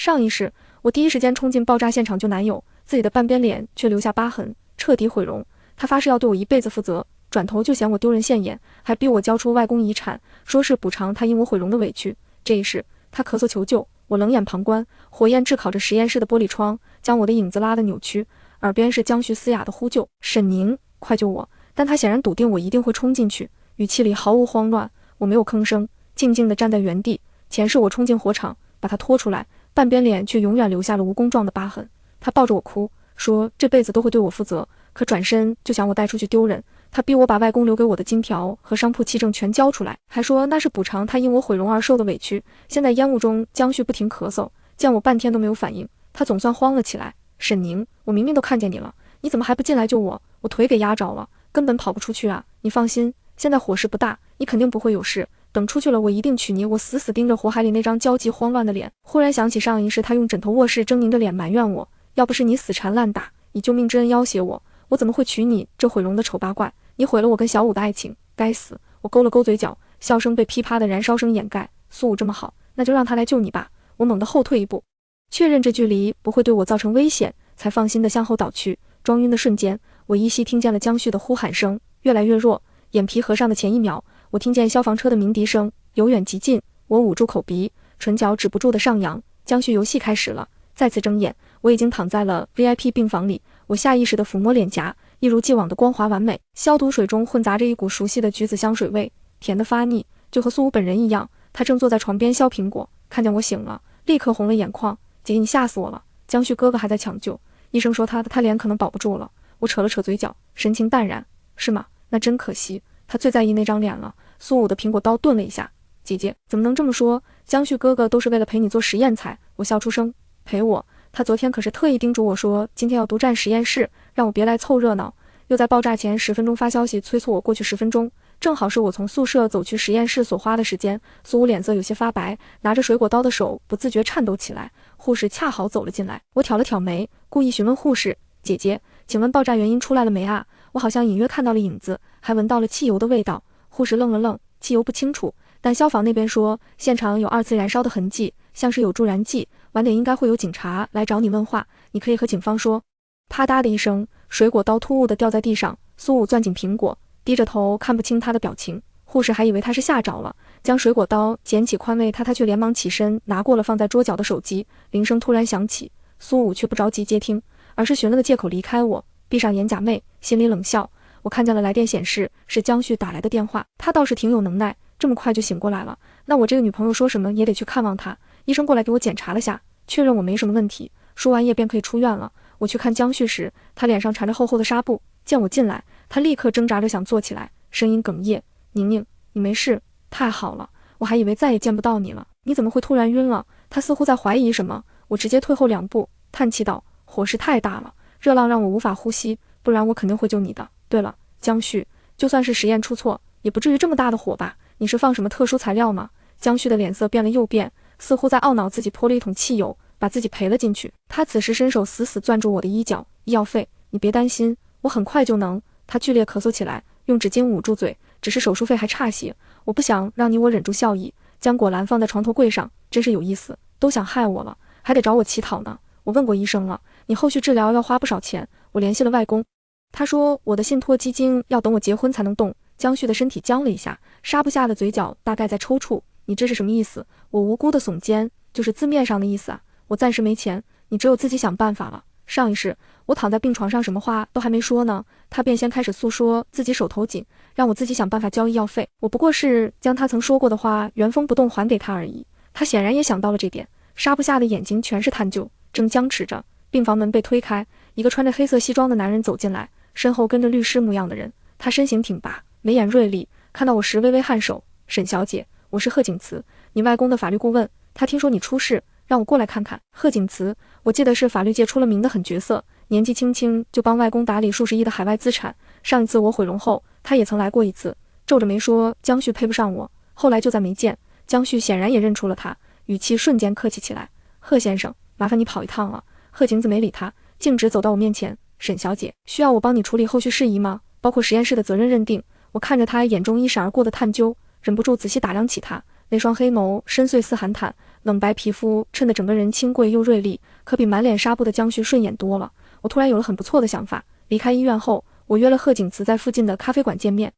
上一世，我第一时间冲进爆炸现场救男友，自己的半边脸却留下疤痕，彻底毁容。他发誓要对我一辈子负责，转头就嫌我丢人现眼，还逼我交出外公遗产，说是补偿他因我毁容的委屈。这一世，他咳嗽求救，我冷眼旁观，火焰炙烤着实验室的玻璃窗，将我的影子拉得扭曲，耳边是江旭嘶哑的呼救：“沈宁，快救我！”但他显然笃定我一定会冲进去，语气里毫无慌乱。我没有吭声，静静地站在原地。前世我冲进火场，把他拖出来，半边脸却永远留下了蜈蚣状的疤痕。他抱着我哭，说这辈子都会对我负责，可转身就想我带出去丢人。他逼我把外公留给我的金条和商铺契证全交出来，还说那是补偿他因我毁容而受的委屈。现在烟雾中，江旭不停咳嗽，见我半天都没有反应，他总算慌了起来：“沈宁，我明明都看见你了，你怎么还不进来救我？我腿给压着了，根本跑不出去啊！你放心，现在火势不大，你肯定不会有事。等出去了，我一定娶你。”我死死盯着火海里那张焦急慌乱的脸，忽然想起上一世他用枕头卧室狰狞的脸埋怨我：“要不是你死缠烂打，以救命之恩要挟我，我怎么会娶你这毁容的丑八怪？你毁了我跟小五的爱情，该死！”我勾了勾嘴角，笑声被噼啪的燃烧声掩盖。苏武这么好，那就让他来救你吧。我猛地后退一步，确认这距离不会对我造成危险，才放心地向后倒去。装晕的瞬间，我依稀听见了江旭的呼喊声，越来越弱。眼皮合上的前一秒，我听见消防车的鸣笛声由远及近，我捂住口鼻，唇角止不住的上扬。江旭游戏开始了，再次睁眼，我已经躺在了 VIP 病房里。我下意识地抚摸脸颊，一如既往的光滑完美。消毒水中混杂着一股熟悉的橘子香水味，甜得发腻，就和苏武本人一样。他正坐在床边削苹果，看见我醒了，立刻红了眼眶：“姐姐，你吓死我了！江旭哥哥还在抢救，医生说他脸可能保不住了。”我扯了扯嘴角，神情淡然：“是吗？那真可惜，他最在意那张脸了。”苏武的苹果刀顿了一下：“姐姐怎么能这么说？江旭哥哥都是为了陪你做实验才……”我笑出声：“陪我？他昨天可是特意叮嘱我说今天要独占实验室，让我别来凑热闹，又在爆炸前10分钟发消息催促我过去10分钟，正好是我从宿舍走去实验室所花的时间。”苏武脸色有些发白，拿着水果刀的手不自觉颤抖起来。护士恰好走了进来，我挑了挑眉，故意询问护士：“姐姐，请问爆炸原因出来了没啊？我好像隐约看到了影子，还闻到了汽油的味道。”护士愣了愣：“汽油不清楚，但消防那边说现场有2次燃烧的痕迹，像是有助燃剂，晚点应该会有警察来找你问话，你可以和警方说。”啪嗒的一声，水果刀突兀地掉在地上。苏武攥紧苹果，低着头看不清他的表情。护士还以为他是吓着了，将水果刀捡起宽慰他却连忙起身拿过了放在桌角的手机。铃声突然响起，苏武却不着急接听，而是寻了个借口离开我，闭上眼假寐，心里冷笑。我看见了来电显示是江旭打来的电话，他倒是挺有能耐，这么快就醒过来了。那我这个女朋友说什么也得去看望他。医生过来给我检查了下，确认我没什么问题，输完液便可以出院了。我去看江旭时，他脸上缠着厚厚的纱布，见我进来，他立刻挣扎着想坐起来，声音哽咽：“宁宁，你没事？太好了，我还以为再也见不到你了，你怎么会突然晕了？”他似乎在怀疑什么，我直接退后2步，叹气道：“火势太大了，热浪让我无法呼吸，不然我肯定会救你的。对了，江旭，就算是实验出错，也不至于这么大的火吧？你是放什么特殊材料吗？”江旭的脸色变了又变，似乎在懊恼自己泼了一桶汽油，把自己赔了进去。他此时伸手死死攥住我的衣角：“医药费，你别担心，我很快就能。”他剧烈咳嗽起来，用纸巾捂住嘴：“只是手术费还差些，我不想让你我忍住笑意。”将果篮放在床头柜上，真是有意思，都想害我了，还得找我乞讨呢。我问过医生了，你后续治疗要花不少钱。我联系了外公，他说我的信托基金要等我结婚才能动。江旭的身体僵了一下，纱布下的嘴角大概在抽搐。你这是什么意思？我无辜的耸肩，就是字面上的意思啊。我暂时没钱，你只有自己想办法了。上一世我躺在病床上，什么话都还没说呢，他便先开始诉说自己手头紧，让我自己想办法交医药费。我不过是将他曾说过的话原封不动还给他而已。他显然也想到了这点，纱布下的眼睛全是探究，正僵持着。病房门被推开，一个穿着黑色西装的男人走进来，身后跟着律师模样的人。他身形挺拔，眉眼锐利，看到我时微微颔首：“沈小姐，我是贺景慈，你外公的法律顾问，他听说你出事，让我过来看看。”贺景慈，我记得是法律界出了名的狠角色，年纪轻轻就帮外公打理数十亿的海外资产。上一次我毁容后，他也曾来过一次，皱着眉说江旭配不上我，后来就再没见。江旭显然也认出了他，语气瞬间客气起来：“贺先生，麻烦你跑一趟了。”贺景子没理他，径直走到我面前：“沈小姐，需要我帮你处理后续事宜吗？包括实验室的责任认定？”我看着他眼中一闪而过的探究，忍不住仔细打量起他，那双黑眸深邃似寒潭，冷白皮肤衬得整个人清贵又锐利，可比满脸纱布的江旭顺眼多了。我突然有了很不错的想法。离开医院后，我约了贺景慈在附近的咖啡馆见面。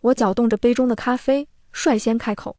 我搅动着杯中的咖啡，率先开口：“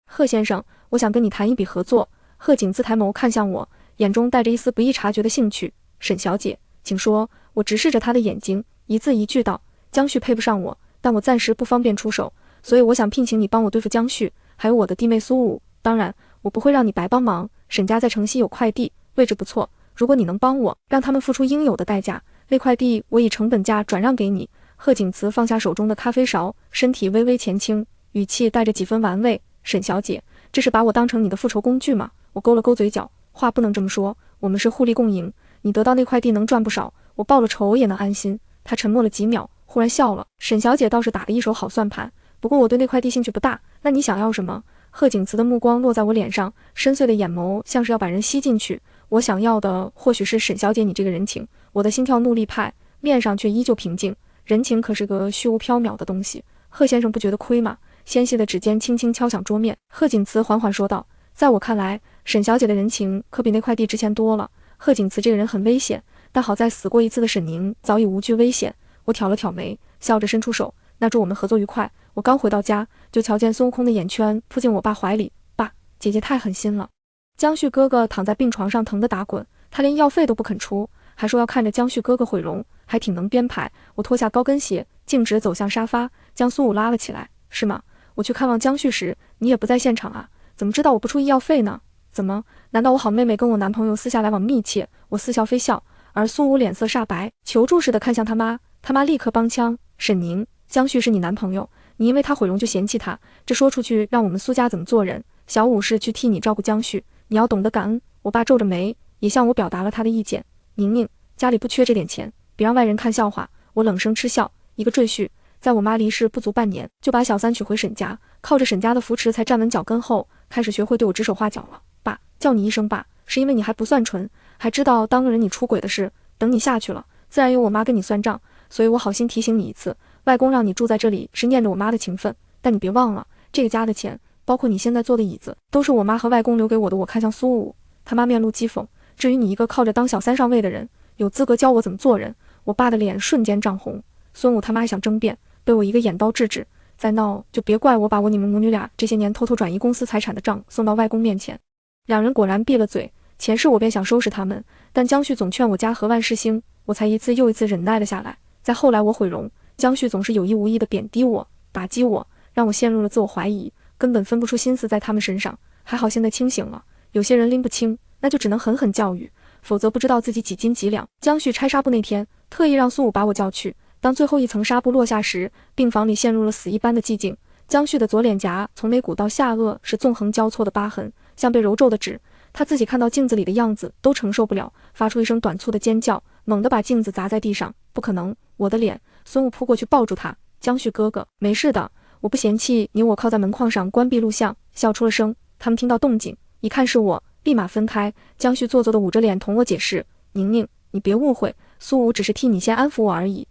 贺先生，我想跟你谈一笔合作。”贺景慈抬眸看向我，眼中带着一丝不易察觉的兴趣。“沈小姐，请说。”我直视着他的眼睛，一字一句道：“江旭配不上我，但我暂时不方便出手，所以我想聘请你帮我对付江旭，还有我的弟妹苏武。当然，我不会让你白帮忙。沈家在城西有块地，位置不错，如果你能帮我，让他们付出应有的代价，那块地我以成本价转让给你。”贺景慈放下手中的咖啡勺，身体微微前倾，语气带着几分玩味：“沈小姐，这是把我当成你的复仇工具吗？”我勾了勾嘴角，话不能这么说，我们是互利共赢，你得到那块地能赚不少，我报了仇也能安心。他沉默了几秒，忽然笑了：“沈小姐倒是打了一手好算盘，不过我对那块地兴趣不大，那你想要什么？”贺景慈的目光落在我脸上，深邃的眼眸像是要把人吸进去。我想要的或许是沈小姐你这个人情。我的心跳怒力派，面上却依旧平静。人情可是个虚无缥缈的东西，贺先生不觉得亏吗？纤细的指尖轻轻敲响桌面，贺景慈缓缓说道：“在我看来，沈小姐的人情可比那块地值钱多了。”贺景慈这个人很危险，但好在死过一次的沈宁早已无惧危险。我挑了挑眉，笑着伸出手：“那祝我们合作愉快。”我刚回到家，就瞧见孙悟空的眼圈扑进我爸怀里：“爸，姐姐太狠心了。”江旭哥哥躺在病床上疼得打滚，他连药费都不肯出，还说要看着江旭哥哥毁容，还挺能编排。我脱下高跟鞋，径直走向沙发，将苏武拉了起来：“是吗？我去看望江旭时，你也不在现场啊？怎么知道我不出医药费呢？怎么？难道我好妹妹跟我男朋友私下来往密切？”我似笑非笑，而苏武脸色煞白，求助似的看向他妈，他妈立刻帮腔：“沈宁，江旭是你男朋友，你因为他毁容就嫌弃他，这说出去让我们苏家怎么做人？小武是去替你照顾江旭，你要懂得感恩。”我爸皱着眉，也向我表达了他的意见：“宁宁，家里不缺这点钱，别让外人看笑话。”我冷声嗤笑，一个赘婿，在我妈离世不足半年，就把小三娶回沈家，靠着沈家的扶持才站稳脚跟后，开始学会对我指手画脚了。爸，叫你一声爸，是因为你还不算纯，还知道当个人你出轨的事，等你下去了，自然有我妈跟你算账，所以我好心提醒你一次，外公让你住在这里是念着我妈的情分，但你别忘了，这个家的钱，包括你现在坐的椅子，都是我妈和外公留给我的。我看向苏武，他妈面露讥讽：“至于你一个靠着当小三上位的人，有资格教我怎么做人？”我爸的脸瞬间涨红。孙武他妈想争辩，被我一个眼刀制止：“再闹就别怪我把你们母女俩这些年偷偷转移公司财产的账送到外公面前。”两人果然闭了嘴。前世我便想收拾他们，但江旭总劝我家和万事兴，我才一次又一次忍耐了下来。再后来我毁容，江旭总是有意无意地贬低我，打击我，让我陷入了自我怀疑，根本分不出心思在他们身上。还好现在清醒了，有些人拎不清，那就只能狠狠教育，否则不知道自己几斤几两。江旭拆纱布那天，特意让苏武把我叫去。当最后一层纱布落下时，病房里陷入了死一般的寂静。江旭的左脸颊从眉骨到下颚是纵横交错的疤痕，像被揉皱的纸。他自己看到镜子里的样子都承受不了，发出一声短促的尖叫，猛地把镜子砸在地上。不可能，我的脸！孙武扑过去抱住他：“江旭哥哥，没事的，我不嫌弃你。”我靠在门框上关闭录像，笑出了声。他们听到动静，一看是我，立马分开。江旭做作的捂着脸同我解释：“宁宁，你别误会，苏武只是替你先安抚我而已。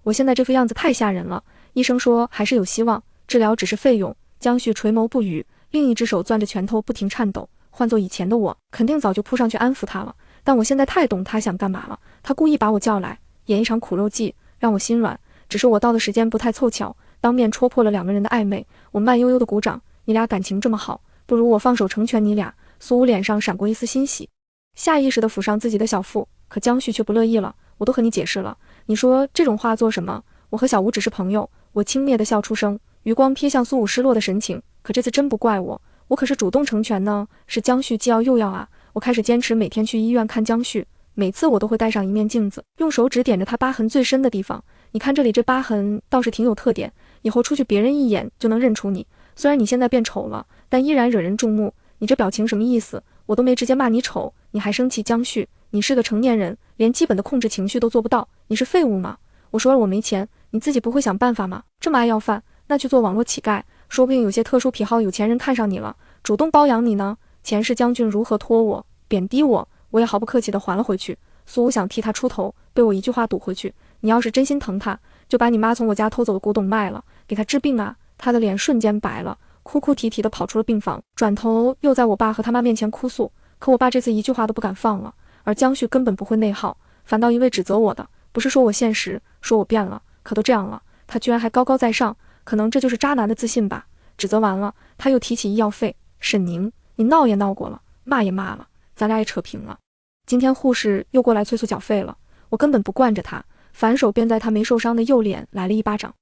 我现在这副样子太吓人了，医生说还是有希望，治疗只是费用。”江旭垂眸不语，另一只手攥着拳头不停颤抖。换做以前的我，肯定早就扑上去安抚他了，但我现在太懂他想干嘛了。他故意把我叫来，演一场苦肉计，让我心软。只是我到的时间不太凑巧，当面戳破了两个人的暧昧。我慢悠悠的鼓掌：“你俩感情这么好，不如我放手成全你俩。”苏武脸上闪过一丝欣喜，下意识地抚上自己的小腹，可江旭却不乐意了：“我都和你解释了，你说这种话做什么？我和小吴只是朋友。”我轻蔑地笑出声，余光瞥向苏武失落的神情。可这次真不怪我，我可是主动成全呢，是江旭既要又要啊！我开始坚持每天去医院看江旭，每次我都会带上一面镜子，用手指点着他疤痕最深的地方。你看这里这疤痕倒是挺有特点，以后出去别人一眼就能认出你。虽然你现在变丑了，但依然惹人注目。你这表情什么意思？我都没直接骂你丑，你还生气？江旭，你是个成年人，连基本的控制情绪都做不到，你是废物吗？我说了我没钱，你自己不会想办法吗？这么爱要饭，那去做网络乞丐，说不定有些特殊癖好有钱人看上你了，主动包养你呢。前世将军如何拖我贬低我，我也毫不客气地还了回去。苏武想替他出头，被我一句话堵回去：你要是真心疼他，就把你妈从我家偷走的古董卖了，给他治病啊。他的脸瞬间白了，哭哭啼啼地跑出了病房，转头又在我爸和他妈面前哭诉。可我爸这次一句话都不敢放了，而江旭根本不会内耗，反倒一味指责我的，不是说我现实，说我变了，可都这样了，他居然还高高在上，可能这就是渣男的自信吧。指责完了，他又提起医药费，沈宁，你闹也闹过了，骂也骂了，咱俩也扯平了。今天护士又过来催促缴费了，我根本不惯着他，反手便在他没受伤的右脸来了一巴掌。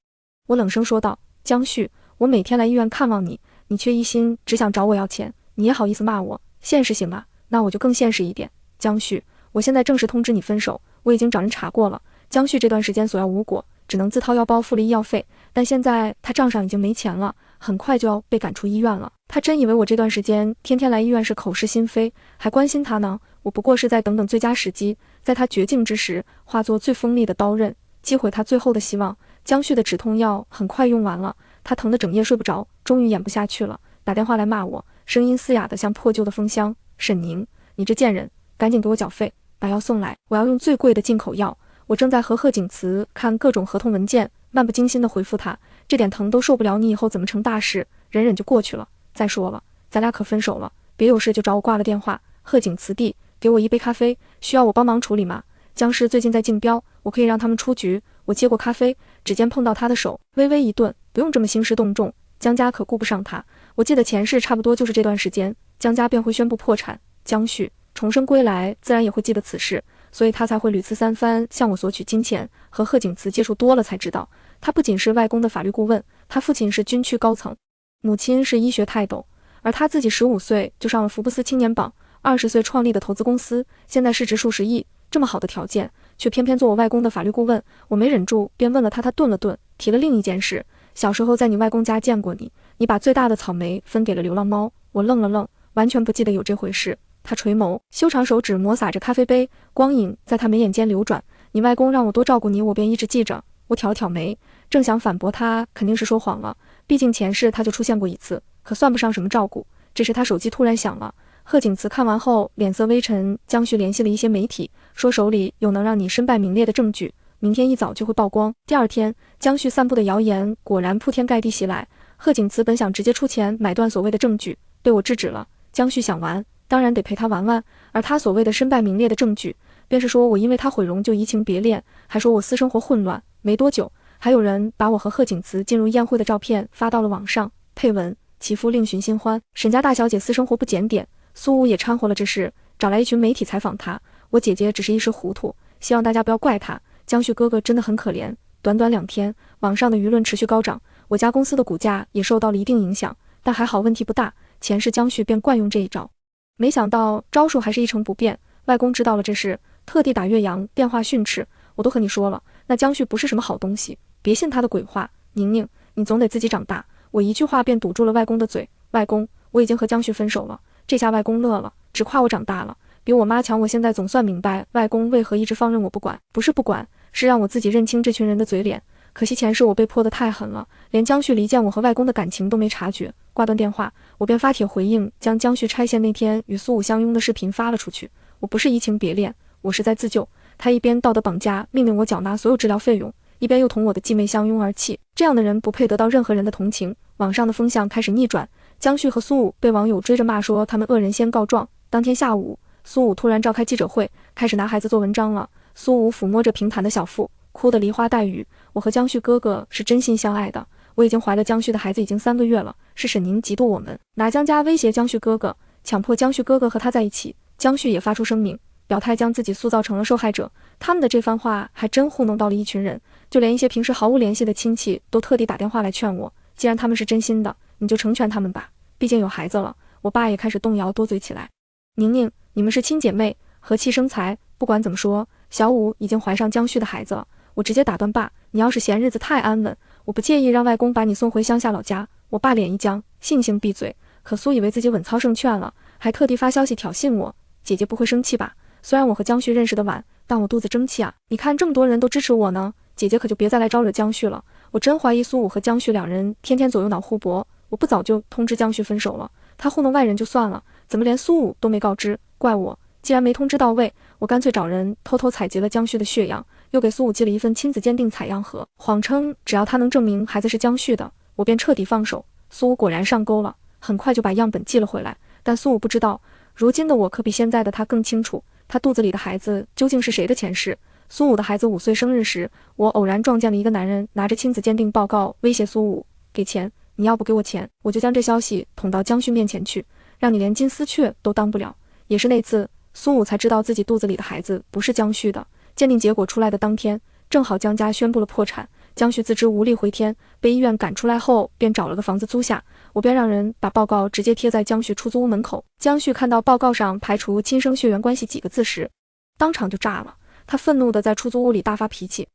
我冷声说道：江旭，我每天来医院看望你，你却一心只想找我要钱，你也好意思骂我？现实行吗？那我就更现实一点。江旭，我现在正式通知你分手，我已经找人查过了，江旭这段时间索要无果，只能自掏腰包付了医药费，但现在他账上已经没钱了，很快就要被赶出医院了。他真以为我这段时间天天来医院是口是心非，还关心他呢？我不过是在等等最佳时机，在他绝境之时，化作最锋利的刀刃，击毁他最后的希望。江旭的止痛药很快用完了，他疼得整夜睡不着，终于演不下去了，打电话来骂我，声音嘶哑得像破旧的风箱：沈宁，你这贱人，赶紧给我缴费，把药送来，我要用最贵的进口药。我正在和贺景慈看各种合同文件，漫不经心地回复他，这点疼都受不了，你以后怎么成大事？忍忍就过去了。再说了，咱俩可分手了，别有事就找我。挂了电话，贺景慈弟，给我一杯咖啡，需要我帮忙处理吗？僵尸最近在竞标，我可以让他们出局。我接过咖啡，指尖碰到他的手，微微一顿，不用这么兴师动众，江家可顾不上他。我记得前世差不多就是这段时间，江家便会宣布破产，江旭重生归来自然也会记得此事，所以他才会屡次三番向我索取金钱。和贺景慈接触多了才知道，他不仅是外公的法律顾问，他父亲是军区高层，母亲是医学泰斗，而他自己15岁就上了福布斯青年榜，20岁创立的投资公司，现在市值数十亿，这么好的条件，却偏偏做我外公的法律顾问。我没忍住便问了他，他顿了顿，提了另一件事：小时候在你外公家见过你，你把最大的草莓分给了流浪猫。我愣了愣，完全不记得有这回事。他垂眸，修长手指摩挲着咖啡杯，光影在他眉眼间流转。你外公让我多照顾你，我便一直记着。我挑了挑眉，正想反驳他肯定是说谎了，毕竟前世他就出现过一次，可算不上什么照顾。这时他手机突然响了，贺景慈看完后脸色微沉。江旭联系了一些媒体，说手里有能让你身败名裂的证据，明天一早就会曝光。第二天，江旭散布的谣言果然铺天盖地袭来。贺景慈本想直接出钱买断所谓的证据，被我制止了。江旭想玩，当然得陪他玩玩，而他所谓的身败名裂的证据，便是说我因为他毁容就移情别恋，还说我私生活混乱。没多久，还有人把我和贺景慈进入宴会的照片发到了网上，配文：其夫另寻新欢，沈家大小姐私生活不检点。苏武也掺和了这事，找来一群媒体采访他。我姐姐只是一时糊涂，希望大家不要怪她。江旭哥哥真的很可怜。短短2天，网上的舆论持续高涨，我家公司的股价也受到了一定影响，但还好问题不大。前世江旭便惯用这一招，没想到招数还是一成不变。外公知道了这事，特地打岳阳电话训斥。我都和你说了，那江旭不是什么好东西，别信他的鬼话。宁宁，你总得自己长大。我一句话便堵住了外公的嘴。外公，我已经和江旭分手了。这下外公乐了，只夸我长大了，比我妈强。我现在总算明白外公为何一直放任我不管，不是不管，是让我自己认清这群人的嘴脸。可惜前世我被泼得太狠了，连江旭离间我和外公的感情都没察觉。挂断电话，我便发帖回应，将江旭拆线那天与苏武相拥的视频发了出去。我不是移情别恋，我是在自救。他一边道德绑架，命令我缴纳所有治疗费用，一边又同我的继妹相拥而泣。这样的人不配得到任何人的同情。网上的风向开始逆转，江旭和苏武被网友追着骂，说他们恶人先告状。当天下午，苏武突然召开记者会，开始拿孩子做文章了。苏武抚摸着平坦的小腹，哭得梨花带雨。我和江旭哥哥是真心相爱的，我已经怀了江旭的孩子已经3个月了，是沈宁嫉妒我们，拿江家威胁江旭哥哥，强迫江旭哥哥和他在一起。江旭也发出声明，表态将自己塑造成了受害者。他们的这番话还真糊弄到了一群人，就连一些平时毫无联系的亲戚都特地打电话来劝我，既然他们是真心的，你就成全他们吧，毕竟有孩子了。我爸也开始动摇，多嘴起来。宁宁，你们是亲姐妹，和气生财，不管怎么说，小武已经怀上江旭的孩子了。我直接打断爸，你要是嫌日子太安稳，我不介意让外公把你送回乡下老家。我爸脸一僵，悻悻闭嘴。可苏以为自己稳操胜券了，还特地发消息挑衅我，姐姐不会生气吧？虽然我和江旭认识的晚，但我肚子争气啊！你看这么多人都支持我呢，姐姐可就别再来招惹江旭了。我真怀疑苏武和江旭两人天天左右脑互搏，我不早就通知江旭分手了，他糊弄外人就算了，怎么连苏武都没告知？怪我，既然没通知到位，我干脆找人偷偷采集了江旭的血样，又给苏武寄了一份亲子鉴定采样盒，谎称只要他能证明孩子是江旭的，我便彻底放手。苏武果然上钩了，很快就把样本寄了回来。但苏武不知道，如今的我可比现在的他更清楚，他肚子里的孩子究竟是谁的前世。苏武的孩子5岁生日时，我偶然撞见了一个男人拿着亲子鉴定报告威胁苏武，给钱，你要不给我钱，我就将这消息捅到江旭面前去，让你连金丝雀都当不了。也是那次，苏武才知道自己肚子里的孩子不是江旭的。鉴定结果出来的当天，正好江家宣布了破产，江旭自知无力回天，被医院赶出来后，便找了个房子租下，我便让人把报告直接贴在江旭出租屋门口。江旭看到报告上排除亲生血缘关系几个字时，当场就炸了。他愤怒地在出租屋里大发脾气，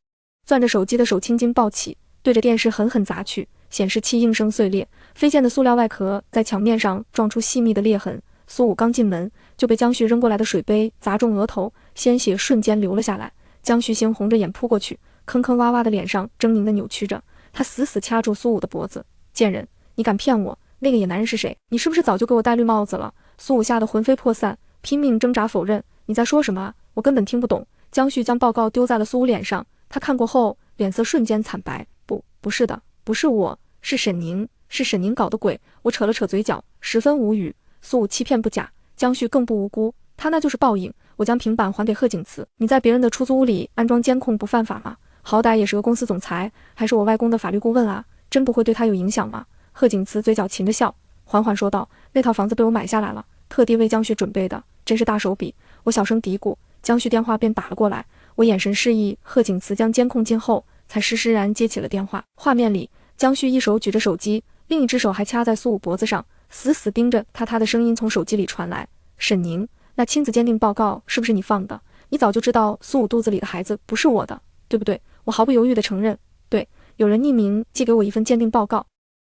攥着手机的手青筋暴起，对着电视狠狠砸去，显示器应声碎裂，飞溅的塑料外壳在墙面上撞出细密的裂痕。苏武刚进门就被江旭扔过来的水杯砸中额头，鲜血瞬间流了下来。江旭猩红着眼扑过去，坑坑洼洼的脸上狰狞地扭曲着，他死死掐住苏武的脖子：“贱人，你敢骗我？那个野男人是谁？你是不是早就给我戴绿帽子了？”苏武吓得魂飞魄散，拼命挣扎否认：“你在说什么？我根本听不懂。”江旭将报告丢在了苏武脸上，他看过后脸色瞬间惨白：“不是的，不是我，是沈宁，是沈宁搞的鬼。”我扯了扯嘴角，十分无语。苏武欺骗不假，江旭更不无辜，他那就是报应。我将平板还给贺景慈：“你在别人的出租屋里安装监控不犯法吗？好歹也是个公司总裁，还是我外公的法律顾问啊，真不会对他有影响吗？”贺景慈嘴角噙着笑，缓缓说道：“那套房子被我买下来了，特地为江旭准备的，真是大手笔。”我小声嘀咕，江旭电话便打了过来，我眼神示意贺景慈将监控禁后，才施施然接起了电话。画面里，江旭一手举着手机，另一只手还掐在苏武脖子上，死死盯着他的声音从手机里传来：“沈宁，那亲子鉴定报告是不是你放的？你早就知道苏武肚子里的孩子不是我的，对不对？”我毫不犹豫地承认：“对，有人匿名寄给我一份鉴定报告。”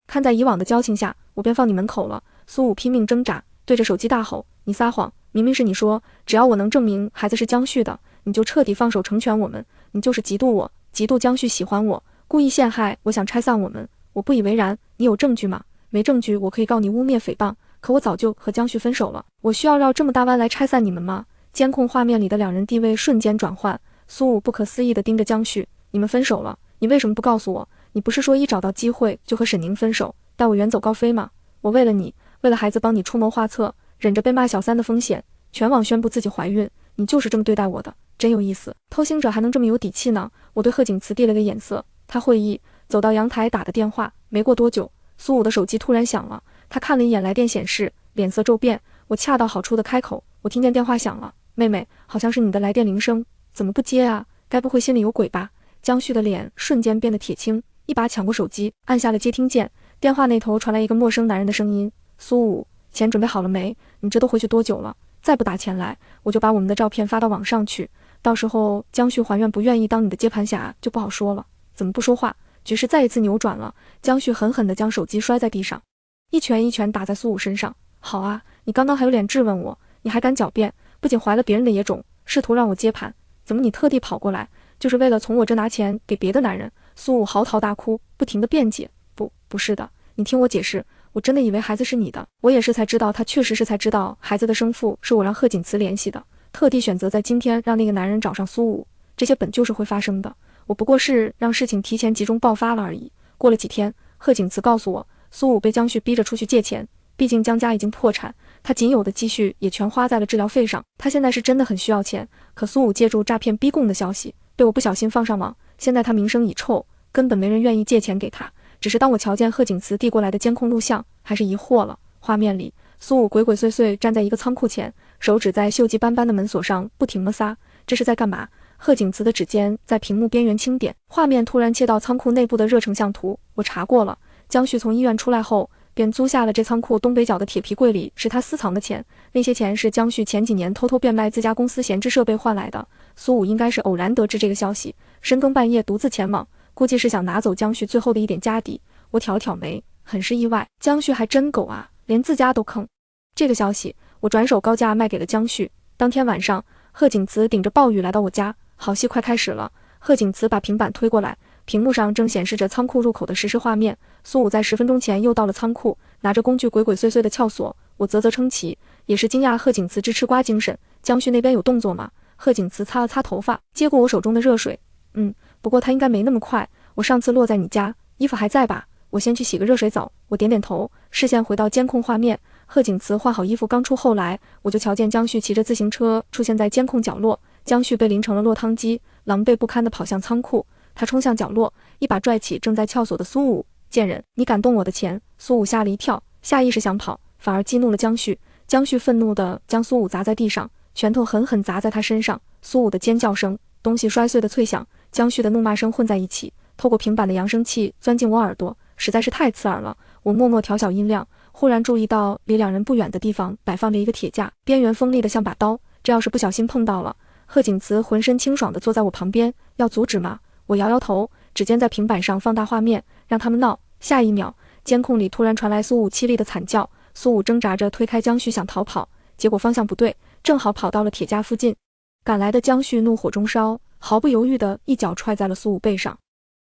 看在以往的交情下，我便放你门口了。苏武拼命挣扎，对着手机大吼：“你撒谎！明明是你说，只要我能证明孩子是江旭的，你就彻底放手成全我们。你就是嫉妒我，嫉妒江旭喜欢我，故意陷害我，想拆散我们。我不以为然，你有证据吗？没证据，我可以告你污蔑诽谤。可我早就和江旭分手了，我需要绕这么大弯来拆散你们吗？”监控画面里的两人地位瞬间转换，苏武不可思议地盯着江旭：“你们分手了？你为什么不告诉我？你不是说一找到机会就和沈宁分手，带我远走高飞吗？我为了你，为了孩子帮你出谋划策，忍着被骂小三的风险，全网宣布自己怀孕，你就是这么对待我的，真有意思。偷腥者还能这么有底气呢？”我对贺景慈递了个眼色，他会意，走到阳台打的电话。没过多久，苏武的手机突然响了，他看了一眼来电显示，脸色骤变。我恰到好处的开口：“我听见电话响了，妹妹，好像是你的来电铃声，怎么不接啊？该不会心里有鬼吧？”江旭的脸瞬间变得铁青，一把抢过手机，按下了接听键。电话那头传来一个陌生男人的声音：“苏武，钱准备好了没？你这都回去多久了？再不打钱来，我就把我们的照片发到网上去。到时候江旭还愿不愿意当你的接盘侠就不好说了。”怎么不说话？局势再一次扭转了，江旭狠狠地将手机摔在地上，一拳一拳打在苏武身上。“好啊，你刚刚还有脸质问我，你还敢狡辩，不仅怀了别人的野种，试图让我接盘，怎么你特地跑过来，就是为了从我这拿钱给别的男人？”苏武嚎啕大哭，不停地辩解：“不是的，你听我解释，我真的以为孩子是你的，我也是才知道，他确实是才知道孩子的生父是我让贺锦慈联系的，特地选择在今天让那个男人找上苏武，这些本就是会发生的，我不过是让事情提前集中爆发了而已。”过了几天，贺锦慈告诉我，苏武被江旭逼着出去借钱，毕竟江家已经破产，他仅有的积蓄也全花在了治疗费上，他现在是真的很需要钱。可苏武借助诈骗逼供的消息被我不小心放上网，现在他名声已臭，根本没人愿意借钱给他。只是当我瞧见贺锦慈递过来的监控录像，还是疑惑了。画面里，苏武鬼鬼祟祟站在一个仓库前，手指在锈迹斑斑的门锁上不停摩挲，这是在干嘛？贺锦慈的指尖在屏幕边缘轻点，画面突然切到仓库内部的热成像图。我查过了，江旭从医院出来后便租下了这仓库东北角的铁皮柜里是他私藏的钱，那些钱是江旭前几年偷偷变卖自家公司闲置设备换来的。苏武应该是偶然得知这个消息，深更半夜独自前往，估计是想拿走江旭最后的一点家底。我挑了挑眉，很是意外，江旭还真狗啊，连自家都坑。这个消息我转手高价卖给了江旭。当天晚上，贺锦慈顶着暴雨来到我家，好戏快开始了。贺锦慈把平板推过来，屏幕上正显示着仓库入口的实时画面。苏武在10分钟前又到了仓库，拿着工具鬼鬼祟祟的撬锁。我啧啧称奇，也是惊讶贺锦慈之吃瓜精神。江旭那边有动作吗？贺锦慈擦了擦头发，接过我手中的热水。不过他应该没那么快，我上次落在你家，衣服还在吧？我先去洗个热水澡。我点点头，视线回到监控画面。贺景慈换好衣服刚出后来，我就瞧见江旭骑着自行车出现在监控角落。江旭被淋成了落汤鸡，狼狈不堪地跑向仓库。他冲向角落，一把拽起正在撬锁的苏武。贱人，你敢动我的钱！苏武吓了一跳，下意识想跑，反而激怒了江旭。江旭愤怒地将苏武砸在地上，拳头狠狠砸在他身上。苏武的尖叫声，东西摔碎的脆响，江旭的怒骂声混在一起，透过平板的扬声器钻进我耳朵，实在是太刺耳了。我默默调小音量，忽然注意到离两人不远的地方摆放着一个铁架，边缘锋利的像把刀，这要是不小心碰到了……贺景慈浑身清爽地坐在我旁边，要阻止吗？我摇摇头，指尖在平板上放大画面，让他们闹。下一秒，监控里突然传来苏武凄厉的惨叫，苏武挣扎着推开江旭想逃跑，结果方向不对，正好跑到了铁架附近。赶来的江旭怒火中烧，毫不犹豫地一脚踹在了苏武背上，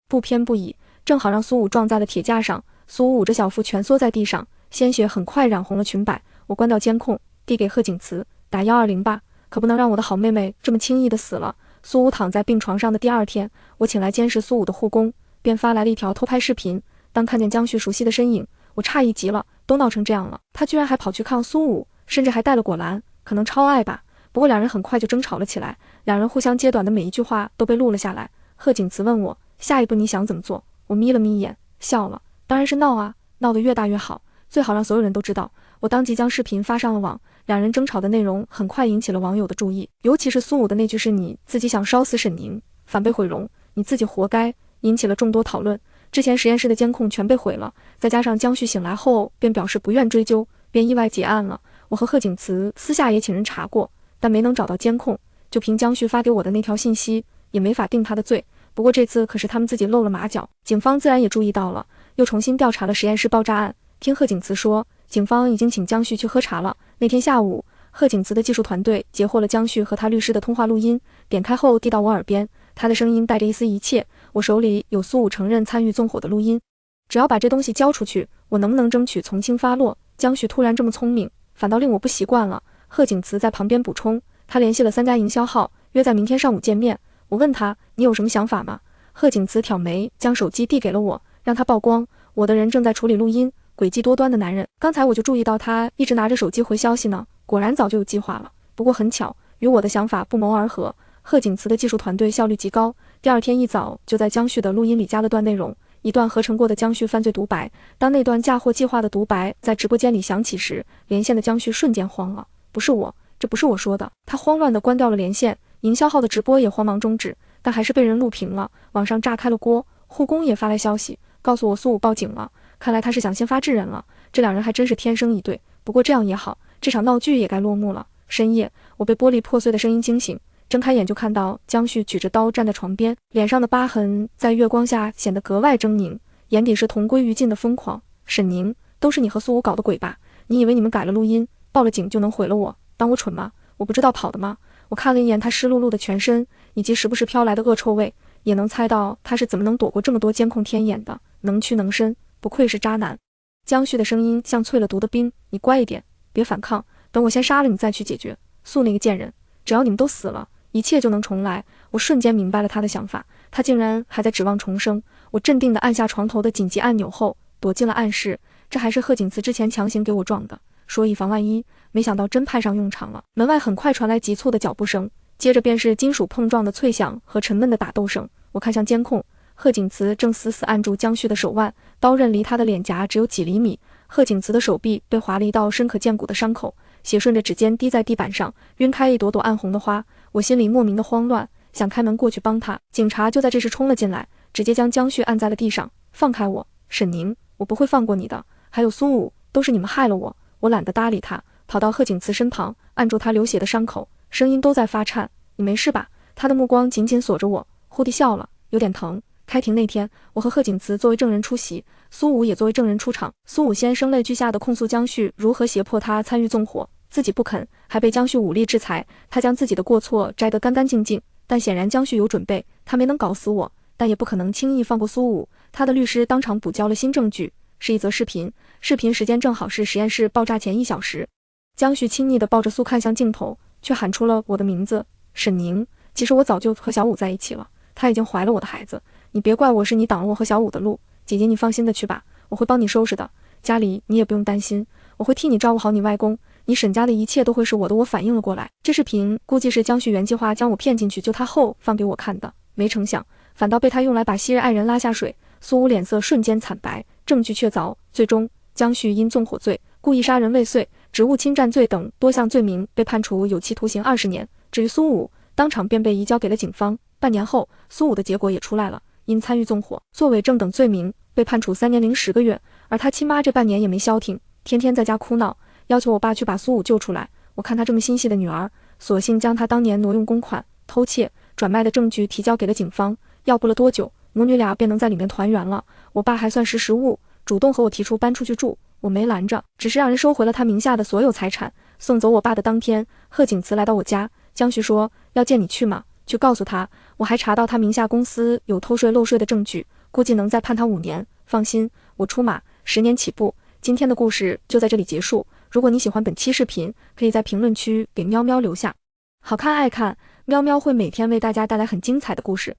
不偏不倚，正好让苏武撞在了铁架上。苏武捂着小腹蜷缩在地上，鲜血很快染红了裙摆。我关掉监控，递给贺景慈，打120吧，可不能让我的好妹妹这么轻易的死了。苏武躺在病床上的第二天，我请来监视苏武的护工，便发来了一条偷拍视频。当看见江旭熟悉的身影，我诧异极了，都闹成这样了，他居然还跑去看苏武，甚至还带了果篮，可能超爱吧。不过两人很快就争吵了起来，两人互相揭短的每一句话都被录了下来。贺景慈问我，下一步你想怎么做？我眯了眯眼，笑了，当然是闹啊，闹得越大越好，最好让所有人都知道。我当即将视频发上了网，两人争吵的内容很快引起了网友的注意，尤其是苏武的那句是你自己想烧死沈宁，反被毁容，你自己活该，引起了众多讨论。之前实验室的监控全被毁了，再加上江旭醒来后便表示不愿追究，便意外结案了。我和贺景慈私下也请人查过，但没能找到监控，就凭江旭发给我的那条信息，也没法定他的罪。不过这次可是他们自己露了马脚，警方自然也注意到了，又重新调查了实验室爆炸案。听贺景慈说，警方已经请江旭去喝茶了。那天下午，贺景慈的技术团队截获了江旭和他律师的通话录音，点开后递到我耳边，他的声音带着一丝疑切。我手里有苏武承认参与纵火的录音，只要把这东西交出去，我能不能争取从轻发落？江旭突然这么聪明，反倒令我不习惯了。贺景慈在旁边补充，他联系了3家营销号，约在明天上午见面。我问他，你有什么想法吗？贺景慈挑眉，将手机递给了我，让他曝光。我的人正在处理录音，诡计多端的男人，刚才我就注意到他一直拿着手机回消息呢，果然早就有计划了。不过很巧，与我的想法不谋而合。贺景慈的技术团队效率极高，第二天一早就在江旭的录音里加了段内容，一段合成过的江旭犯罪独白。当那段嫁祸计划的独白在直播间里响起时，连线的江旭瞬间慌了，不是我，这不是我说的。他慌乱地关掉了连线，营销号的直播也慌忙终止，但还是被人录屏了，网上炸开了锅。护工也发来消息，告诉我苏武报警了，看来他是想先发制人了。这两人还真是天生一对，不过这样也好，这场闹剧也该落幕了。深夜，我被玻璃破碎的声音惊醒，睁开眼就看到江旭举着刀站在床边，脸上的疤痕在月光下显得格外狰狞，眼底是同归于尽的疯狂。沈宁，都是你和苏武搞的鬼吧？你以为你们改了录音，报了警就能毁了我？当我蠢吗？我不知道跑的吗？我看了一眼他湿漉漉的全身，以及时不时飘来的恶臭味，也能猜到他是怎么能躲过这么多监控天眼的，能屈能伸，不愧是渣男。江旭的声音像淬了毒的冰，你乖一点，别反抗，等我先杀了你再去解决。素那个贱人，只要你们都死了，一切就能重来。我瞬间明白了他的想法，他竟然还在指望重生。我镇定地按下床头的紧急按钮后，躲进了暗室。这还是贺景慈之前强行给我装的，说以防万一，没想到真派上用场了。门外很快传来急促的脚步声，接着便是金属碰撞的脆响和沉闷的打斗声。我看向监控，贺景慈正死死按住江旭的手腕，刀刃离他的脸颊只有几厘米。贺景慈的手臂被划了一道深可见骨的伤口，血顺着指尖滴在地板上，晕开一朵朵暗红的花。我心里莫名的慌乱，想开门过去帮他。警察就在这时冲了进来，直接将江旭按在了地上。放开我，沈宁，我不会放过你的。还有苏武，都是你们害了我。我懒得搭理他，跑到贺景慈身旁，按住他流血的伤口，声音都在发颤。你没事吧？他的目光紧紧锁着我，忽地笑了，有点疼。开庭那天，我和贺景慈作为证人出席，苏武也作为证人出场。苏武先声泪俱下地控诉江旭如何胁迫他参与纵火，自己不肯，还被江旭武力制裁。他将自己的过错摘得干干净净，但显然江旭有准备，他没能搞死我，但也不可能轻易放过苏武。他的律师当场补交了新证据，是一则视频，视频时间正好是实验室爆炸前1小时。江旭亲昵地抱着苏看向镜头，却喊出了我的名字，沈宁。其实我早就和小武在一起了，她已经怀了我的孩子。你别怪我是你挡了我和小武的路，姐姐你放心的去吧，我会帮你收拾的，家里你也不用担心，我会替你照顾好你外公，你沈家的一切都会是我的。我反应了过来，这视频估计是江旭原计划将我骗进去救他后放给我看的，没成想反倒被他用来把昔日爱人拉下水。苏武脸色瞬间惨白，证据确凿，最终江旭因纵火罪、故意杀人未遂、职务侵占罪等多项罪名被判处有期徒刑20年。至于苏武，当场便被移交给了警方。半年后，苏武的结果也出来了，因参与纵火、作伪证等罪名被判处3年零10个月。而他亲妈这半年也没消停，天天在家哭闹，要求我爸去把苏武救出来。我看他这么心细的女儿，索性将他当年挪用公款、偷窃、转卖的证据提交给了警方。要不了多久，母女俩便能在里面团圆了。我爸还算识时务，主动和我提出搬出去住，我没拦着，只是让人收回了他名下的所有财产。送走我爸的当天，贺景慈来到我家，江旭说要见你去吗？去告诉他，我还查到他名下公司有偷税漏税的证据，估计能再判他5年。放心，我出马，10年起步。今天的故事就在这里结束。如果你喜欢本期视频，可以在评论区给喵喵留下好看爱看，喵喵会每天为大家带来很精彩的故事。